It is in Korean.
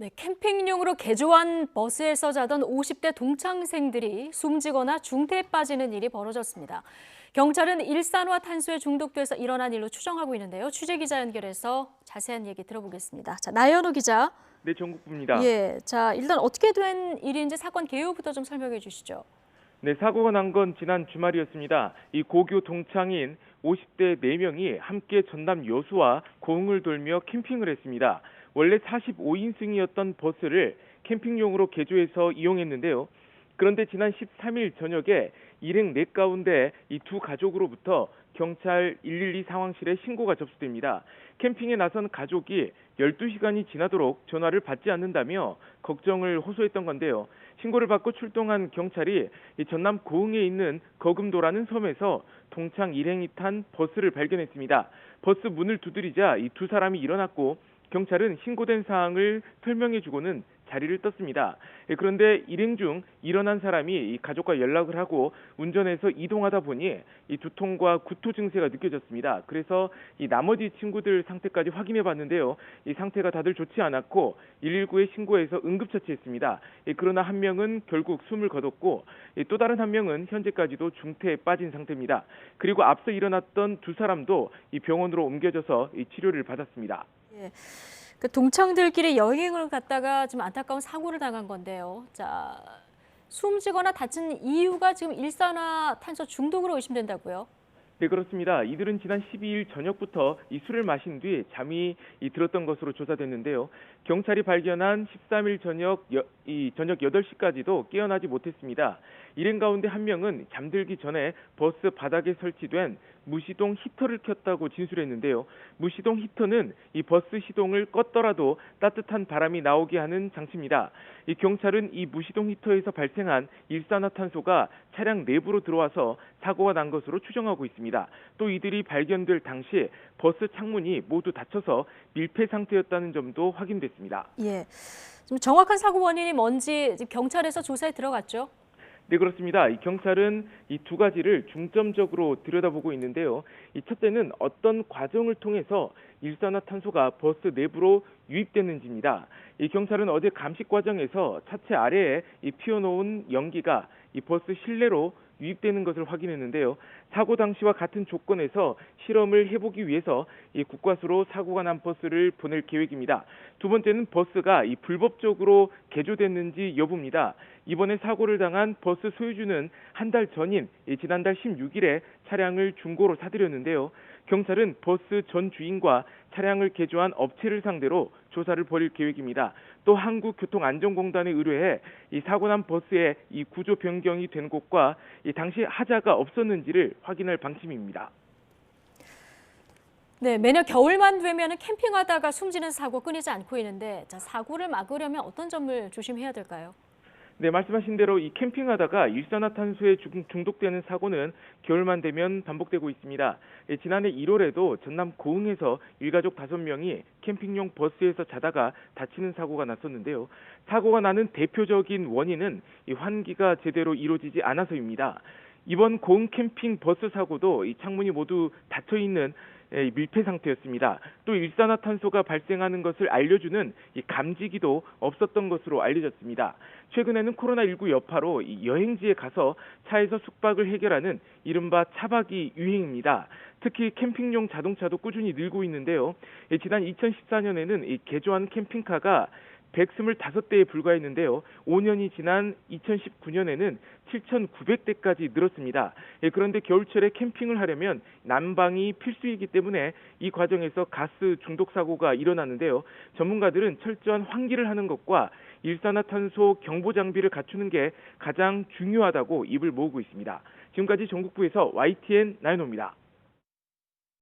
네, 캠핑용으로 개조한 버스에서 자던 50대 동창생들이 숨지거나 중태에 빠지는 일이 벌어졌습니다. 경찰은 일산화탄소에 중독돼서 일어난 일로 추정하고 있는데요. 취재 기자 연결해서 자세한 얘기 들어보겠습니다. 자, 나연우 기자. 네, 전국부입니다. 예, 자, 일단 어떻게 된 일인지 사건 개요부터 좀 설명해 주시죠. 네, 사고가 난 건 지난 주말이었습니다. 이 고교 동창인 50대 4명이 함께 전남 여수와 고흥을 돌며 캠핑을 했습니다. 원래 45인승이었던 버스를 캠핑용으로 개조해서 이용했는데요. 그런데 지난 13일 저녁에 일행 4가운데 이 두 가족으로부터 경찰 112 상황실에 신고가 접수됩니다. 캠핑에 나선 가족이 12시간이 지나도록 전화를 받지 않는다며 걱정을 호소했던 건데요. 신고를 받고 출동한 경찰이 전남 고흥에 있는 거금도라는 섬에서 동창 일행이 탄 버스를 발견했습니다. 버스 문을 두드리자 이 두 사람이 일어났고 경찰은 신고된 사항을 설명해주고는 자리를 떴습니다. 그런데 일행 중 일어난 사람이 이 가족과 연락을 하고 운전해서 이동하다 보니 이 두통과 구토 증세가 느껴졌습니다. 그래서 이 나머지 친구들 상태까지 확인해봤는데요. 이 상태가 다들 좋지 않았고 119에 신고해서 응급처치했습니다. 그러나 한 명은 결국 숨을 거뒀고 또 다른 한 명은 현재까지도 중태에 빠진 상태입니다. 그리고 앞서 일어났던 두 사람도 이 병원으로 옮겨져서 이 치료를 받았습니다. 예. 그 동창들끼리 여행을 갔다가 좀 안타까운 사고를 당한 건데요. 자, 숨지거나 다친 이유가 지금 일산화탄소 중독으로 의심된다고요? 네, 그렇습니다. 이들은 지난 12일 저녁부터 이 술을 마신 뒤 잠이 들었던 것으로 조사됐는데요. 경찰이 발견한 13일 저녁 8시까지도 깨어나지 못했습니다. 일행 가운데 한 명은 잠들기 전에 버스 바닥에 설치된 무시동 히터를 켰다고 진술했는데요. 무시동 히터는 이 버스 시동을 껐더라도 따뜻한 바람이 나오게 하는 장치입니다. 이 경찰은 이 무시동 히터에서 발생한 일산화탄소가 차량 내부로 들어와서 사고가 난 것으로 추정하고 있습니다. 또 이들이 발견될 당시 버스 창문이 모두 닫혀서 밀폐 상태였다는 점도 확인됐습니다. 예. 좀 정확한 사고 원인이 뭔지 지금 경찰에서 조사에 들어갔죠? 네, 그렇습니다. 이 경찰은 이 두 가지를 중점적으로 들여다보고 있는데요. 이 첫째는 어떤 과정을 통해서 일산화탄소가 버스 내부로 유입됐는지입니다. 이 경찰은 어제 감식 과정에서 차체 아래에 이 피워놓은 연기가 이 버스 실내로 유입되는 것을 확인했는데요. 사고 당시와 같은 조건에서 실험을 해보기 위해서 이 국과수로 사고가 난 버스를 보낼 계획입니다. 두 번째는 버스가 이 불법적으로 개조됐는지 여부입니다. 이번에 사고를 당한 버스 소유주는 한 달 전인 지난달 16일에 차량을 중고로 사들였는데요. 경찰은 버스 전 주인과 차량을 개조한 업체를 상대로 조사를 벌일 계획입니다. 또 한국교통안전공단에 의뢰해 이 사고 난 버스의 이 구조 변경이 된 곳과 이 당시 하자가 없었는지를 확인할 방침입니다. 네, 매년 겨울만 되면 캠핑하다가 숨지는 사고 끊이지 않고 있는데, 자, 사고를 막으려면 어떤 점을 조심해야 될까요? 네, 말씀하신 대로 이 캠핑하다가 일산화탄소에 중독되는 사고는 겨울만 되면 반복되고 있습니다. 지난해 1월에도 전남 고흥에서 일가족 5명이 캠핑용 버스에서 자다가 다치는 사고가 났었는데요. 사고가 나는 대표적인 원인은 이 환기가 제대로 이루어지지 않아서입니다. 이번 고흥 캠핑 버스 사고도 이 창문이 모두 닫혀 있는 밀폐 상태였습니다. 또 일산화탄소가 발생하는 것을 알려주는 이 감지기도 없었던 것으로 알려졌습니다. 최근에는 코로나19 여파로 이 여행지에 가서 차에서 숙박을 해결하는 이른바 차박이 유행입니다. 특히 캠핑용 자동차도 꾸준히 늘고 있는데요. 지난 2014년에는 이 개조한 캠핑카가 125대에 불과했는데요. 5년이 지난 2019년에는 7,900대까지 늘었습니다. 그런데 겨울철에 캠핑을 하려면 난방이 필수이기 때문에 이 과정에서 가스 중독 사고가 일어나는데요. 전문가들은 철저한 환기를 하는 것과 일산화탄소 경보 장비를 갖추는 게 가장 중요하다고 입을 모으고 있습니다. 지금까지 전국부에서 YTN 나연호입니다.